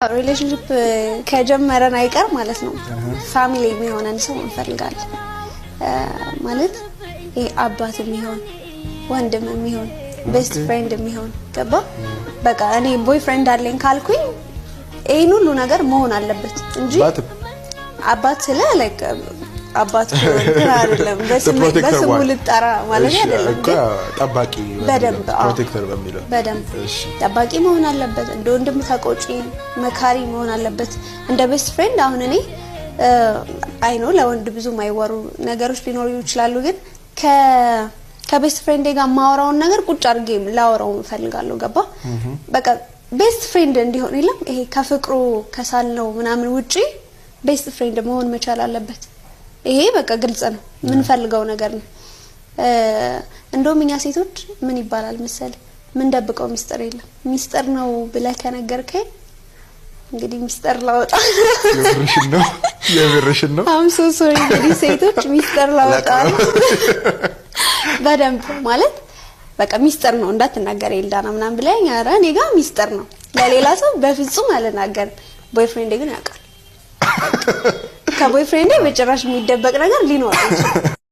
ሪሌሽንሺፕ ከጀመረን አይቀር ማለት ነው ፋሚሊ የሚሆነን ሰው እንፈልጋለን ማለት ይሄ አባት የሚሆን ወንድም የሚሆን ቤስት ፍሬንድ የሚሆን ገባ በቃ እኔ ቦይፍሬንድ አለኝ ካልኩኝ ይሄን ሁሉ ነገር መሆን አለበት እንጂ አባት ስለ ላይክ አባት አይደለም በስሙ ልጠራ ማለት አይደለም ጠባቂ ፕሮቴክተር በሚለው በደንብ ጠባቂ መሆን አለበት እንደ ወንድም ተቆጪ መካሪ መሆን አለበት እንደ ቤስት ፍሬንድ አሁን እኔ አይ ኖ ለወንድ ብዙ ማይወሩ ነገሮች ሊኖሩ ይችላሉ ግን ከቤስት ፍሬንድ ጋር ማወራውን ነገር ቁጭ አድርጌ ላወራው ፈልጋለሁ ገባ በቃ ቤስት ፍሬንድ እንዲሆን ይለም ይሄ ከፍቅሩ ከሳልነው ምናምን ውጪ ቤስት ፍሬንድ መሆን መቻል አለበት ይሄ በቃ ግልጽ ነው ምን ፈልገው ነገር ነው እንደውም እኛ ሴቶች ምን ይባላል መሰለ ምን ደብቀው ሚስጥር የለም ሚስጥር ነው ብለህ ከነገርከኝ እንግዲህ ሚስጥር ላወጣ የብርሽን ነው አም ሶ ሶሪ እንግዲህ ሴቶች ሚስጥር ላወጣ በደንብ ማለት በቃ ሚስጥር ነው እንዳትናገር ይልዳና ምናምን ብለኝ አረ እኔ ጋር ሚስጥር ነው ለሌላ ሰው በፍጹም አልናገርም ቦይፍሬንድ ግን ያውቃል ከቦይፍሬንድ በጭራሽ የሚደበቅ ነገር ሊኖር አይችልም